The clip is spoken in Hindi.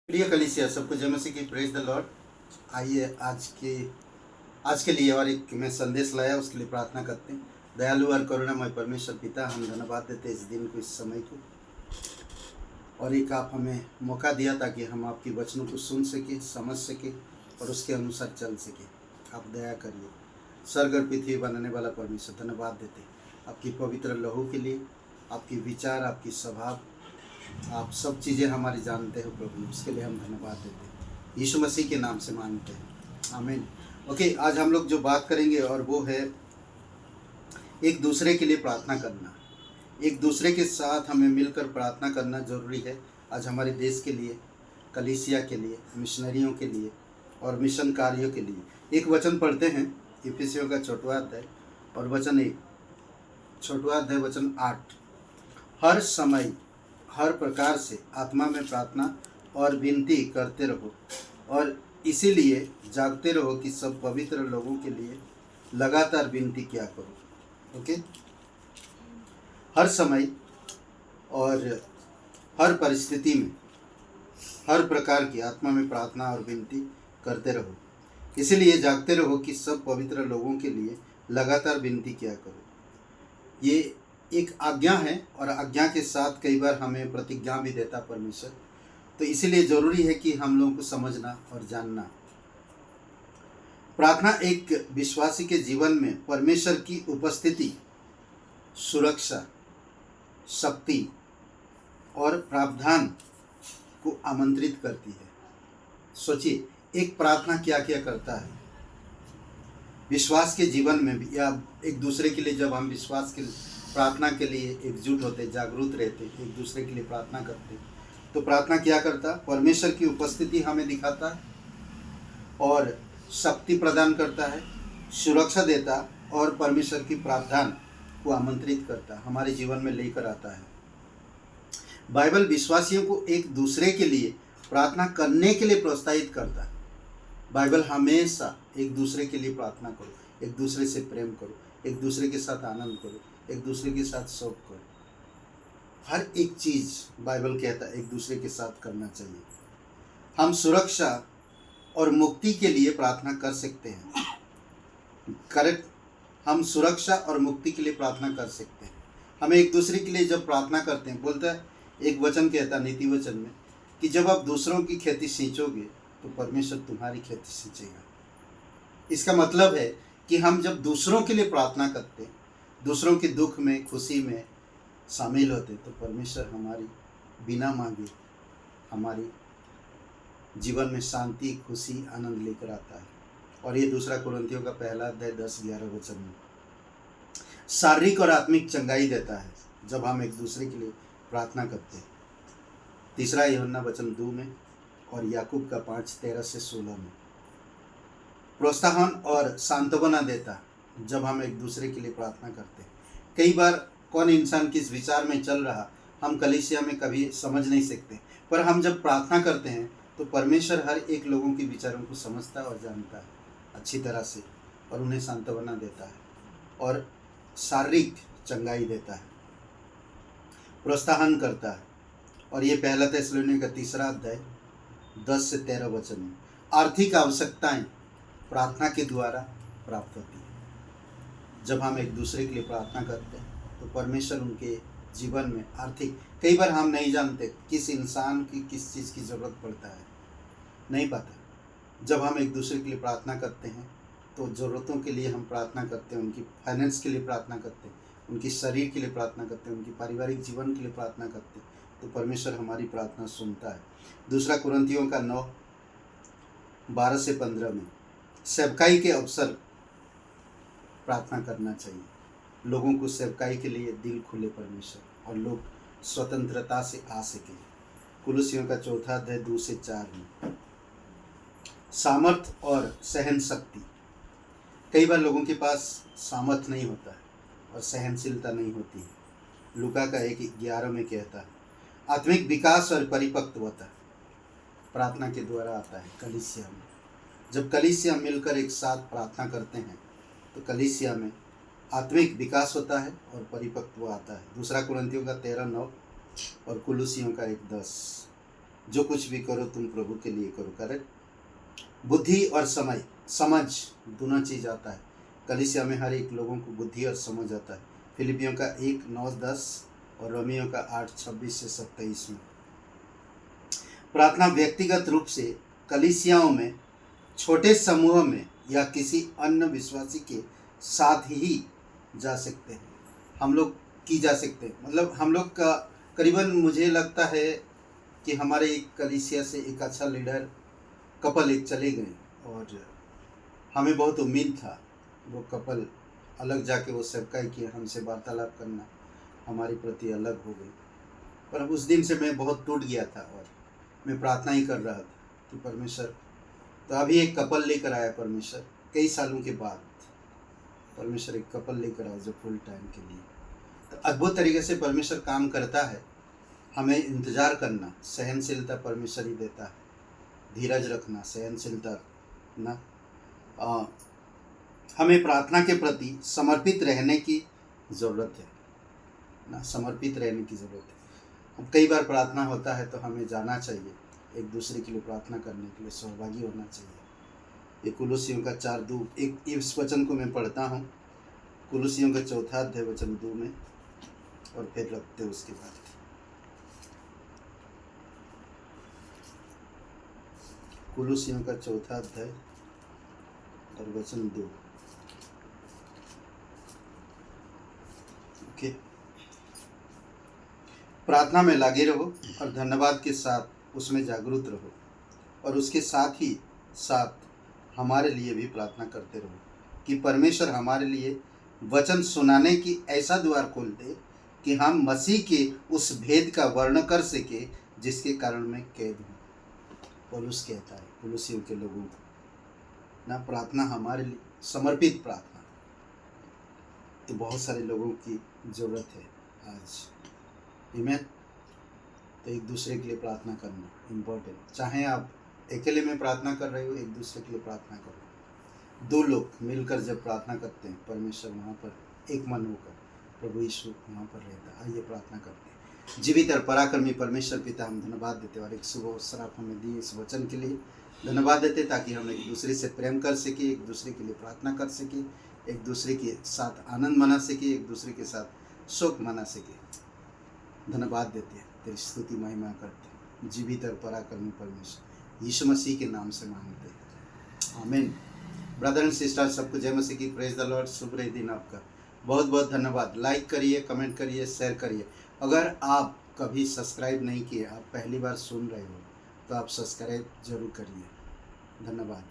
प्रिय कलीसिया, सबको जय मसीह की प्रेज द लॉर्ड। आइए आज के लिए और एक मैं संदेश लाया, उसके लिए प्रार्थना करते हैं। दयालु और करुणामय परमेश्वर पिता, हम धन्यवाद देते हैं इस दिन को, इस समय को, और एक आप हमें मौका दिया ताकि हम आपकी वचनों को सुन सके, समझ सके और उसके अनुसार चल सके। आप दया करिए। स्वर्ग और पृथ्वी बनाने वाला परमेश्वर, धन्यवाद देते हैं आपकी पवित्र लहू के लिए, आपकी विचार, आपकी स्वभाव, आप सब चीज़ें हमारी जानते हो प्रभु, उसके लिए हम धन्यवाद देते हैं। यीशु मसीह के नाम से मांगते हैं, आमीन। ओके, आज हम लोग जो बात करेंगे और वो है एक दूसरे के लिए प्रार्थना करना। एक दूसरे के साथ हमें मिलकर प्रार्थना करना जरूरी है। आज हमारे देश के लिए, कलीसिया के लिए, मिशनरियों के लिए और मिशन कार्यों के लिए। एक वचन पढ़ते हैं, इफिसियों का 4वां अध्याय और वचन 1, 4वां अध्याय वचन 8। हर समय हर प्रकार से आत्मा में प्रार्थना और विनती करते रहो, और इसीलिए जागते रहो कि सब पवित्र लोगों के लिए लगातार विनती किया करो। ओके, हर समय और हर परिस्थिति में हर प्रकार की आत्मा में प्रार्थना और विनती करते रहो, इसीलिए जागते रहो कि सब पवित्र लोगों के लिए लगातार विनती किया करो। ये एक आज्ञा है और आज्ञा के साथ कई बार हमें प्रतिज्ञा भी देता परमेश्वर। तो इसीलिए जरूरी है कि हम लोगों को समझना और जानना। प्रार्थना एक विश्वासी के जीवन में परमेश्वर की उपस्थिति, सुरक्षा, शक्ति और प्रावधान को आमंत्रित करती है। सोचिए, एक प्रार्थना क्या क्या करता है विश्वास के जीवन में भी, या एक दूसरे के लिए जब हम विश्वास के प्रार्थना के लिए एकजुट होते, जागरूक रहते, एक दूसरे के लिए प्रार्थना करते, तो प्रार्थना क्या करता? परमेश्वर की उपस्थिति हमें दिखाता है और शक्ति प्रदान करता है, सुरक्षा देता और परमेश्वर की प्रावधान को आमंत्रित करता, हमारे जीवन में लेकर आता है। बाइबल विश्वासियों को एक दूसरे के लिए प्रार्थना करने के लिए प्रोत्साहित करता है। बाइबल हमेशा एक दूसरे के लिए प्रार्थना करो, एक दूसरे से प्रेम करो, एक दूसरे के साथ आनंद करो, एक दूसरे के साथ शौक करो। हर एक चीज़ बाइबल कहता है एक दूसरे के साथ करना चाहिए। हम सुरक्षा और मुक्ति के लिए प्रार्थना कर सकते हैं। करेक्ट, हम सुरक्षा और मुक्ति के लिए प्रार्थना कर सकते हैं। हमें एक दूसरे के लिए जब प्रार्थना करते हैं, बोलता है, एक वचन कहता है नीति वचन में कि जब आप दूसरों की खेती सींचोगे तो परमेश्वर तुम्हारी खेती सींचेगा। इसका मतलब है कि हम जब दूसरों के लिए प्रार्थना करते, दूसरों के दुख में, खुशी में शामिल होते, तो परमेश्वर हमारी बिना मांगे हमारी जीवन में शांति, खुशी, आनंद लेकर आता है। और ये 2 कुरिन्थियों का 1 अध्याय 10-11 वचन में शारीरिक और आत्मिक चंगाई देता है जब हम एक दूसरे के लिए प्रार्थना करते हैं। 3 यूहन्ना वचन 2 में और याकूब का 5:13-16 में प्रोत्साहन और सांत्वना देता जब हम एक दूसरे के लिए प्रार्थना करते हैं। कई बार कौन इंसान किस विचार में चल रहा हम कलीसिया में कभी समझ नहीं सकते, पर हम जब प्रार्थना करते हैं तो परमेश्वर हर एक लोगों के विचारों को समझता और जानता है अच्छी तरह से, और उन्हें सांत्वना देता है और शारीरिक चंगाई देता है, प्रोत्साहन करता है। और ये 1 थिस्सलुनीके का 3 अध्याय 10-13 वचन में आर्थिक आवश्यकताएं प्रार्थना के द्वारा प्राप्त होती है। जब हम एक दूसरे के लिए प्रार्थना करते हैं तो परमेश्वर उनके जीवन में आर्थिक, कई बार हम नहीं जानते किस इंसान की किस चीज़ की ज़रूरत पड़ता है, नहीं पता। जब हम एक दूसरे के लिए प्रार्थना करते हैं तो ज़रूरतों के लिए हम प्रार्थना करते हैं, उनकी फाइनेंस के लिए प्रार्थना करते हैं, उनकी शरीर के लिए प्रार्थना करते हैं, उनकी पारिवारिक जीवन के लिए प्रार्थना करते हैं, तो परमेश्वर हमारी प्रार्थना सुनता है। 2 कुरिन्थियों का 9:12-15 में सेवकाई के अवसर प्रार्थना करना चाहिए। लोगों को सेवकाई के लिए दिल खुले परमेश्वर, और लोग स्वतंत्रता से आ सके। कुलुसियों का 4 अध्याय 2-4 में सामर्थ और सहन शक्ति। कई बार लोगों के पास सामर्थ नहीं होता है और सहनशीलता नहीं होती है। लूका का 1:11 में कहता है आत्मिक विकास और परिपक्वता प्रार्थना के द्वारा आता है कलीसिया में। जब कलीसिया मिलकर एक साथ प्रार्थना करते हैं तो कलीसिया में आत्मिक विकास होता है और परिपक्व आता है। 2 कुरिन्थियों का 13:9 और कुलुसियों का 1:10। जो कुछ भी करो तुम प्रभु के लिए करो। करेक्ट। बुद्धि और समझ दोनों चीज़ आता है। कलीसिया में हर एक लोगों को बुद्धि और समझ आता है। फिलिपियों का 1:9-10 और रोमियो का 8:26-27 में। प्रार्थना व्यक्तिगत रूप से कलीसियाओं में, छोटे समूह में या किसी अन्य विश्वासी के साथ ही जा सकते हैं। हम लोग की जा सकते हैं, मतलब हम लोग का करीबन मुझे लगता है कि हमारे एक कलीसिया से एक अच्छा लीडर कपल एक चले गए और हमें बहुत उम्मीद था वो कपल अलग जाके वो सेवकाई किया, हमसे वार्तालाप करना हमारे प्रति अलग हो गई। पर अब उस दिन से मैं बहुत टूट गया था और मैं प्रार्थना ही कर रहा था कि परमेश्वर, तो अभी एक कपल लेकर आया परमेश्वर, कई सालों के बाद परमेश्वर एक कपल लेकर आया जो फुल टाइम के लिए। तो अद्भुत तरीके से परमेश्वर काम करता है। हमें इंतज़ार करना, सहनशीलता परमेश्वर ही देता है, धीरज रखना, सहनशीलता रखना। हमें प्रार्थना के प्रति समर्पित रहने की ज़रूरत है ना, समर्पित रहने की ज़रूरत है। अब कई बार प्रार्थना होता है तो हमें जाना चाहिए, एक दूसरे के लिए प्रार्थना करने के लिए सहभागी होना चाहिए। ये कुलुसियों का 4:2, एक इस वचन को मैं पढ़ता हूँ, कुलुसियों का 4 अध्याय वचन 2 में, और फिर रखते हैं उसके बाद। कुलुसियों का 4 अध्याय और वचन 2। ओके। प्रार्थना में लगे रहो और धन्यवाद के साथ उसमें जागरूक रहो, और उसके साथ ही साथ हमारे लिए भी प्रार्थना करते रहो कि परमेश्वर हमारे लिए वचन सुनाने की ऐसा द्वार खोल दे कि हम मसीह के उस भेद का वर्णन कर सके जिसके कारण मैं कैद हूँ। पौलुस कहता है कुलुसियों के लोगों को ना, प्रार्थना हमारे लिए समर्पित प्रार्थना तो बहुत सारे लोगों की ज़रूरत है आज। आमीन। तो एक दूसरे के लिए प्रार्थना करना इम्पोर्टेंट। चाहे आप अकेले में प्रार्थना कर रहे हो, एक दूसरे के लिए प्रार्थना करो। 2 लोग मिलकर जब प्रार्थना करते हैं, परमेश्वर वहाँ पर एक मन होकर, प्रभु यीशु वहाँ पर रहता है। आइए प्रार्थना करते हैं। जीवित और पराक्रमी परमेश्वर पिता, हम धन्यवाद देते और एक शुभ अवसर आप हमें दिए इस वचन के लिए धन्यवाद देते, ताकि हम एक दूसरे से प्रेम कर सके, एक दूसरे के लिए प्रार्थना कर सके, एक दूसरे के साथ आनंद मना सके, एक दूसरे के साथ शोक मना सके। धन्यवाद देते हैं, तेरी स्तुति महिमा करते हैं। जीवित और पराक्रमी परमेश्वर यीशु मसीह के नाम से मांगते हैं, आमीन। ब्रदर एंड सिस्टर, सबको जय मसीह की। Praise the Lord. शुभ रहे दिन आपका। बहुत बहुत धन्यवाद। लाइक करिए, कमेंट करिए, शेयर करिए। अगर आप कभी सब्सक्राइब नहीं किए, आप पहली बार सुन रहे हो, तो आप सब्सक्राइब जरूर करिए। धन्यवाद।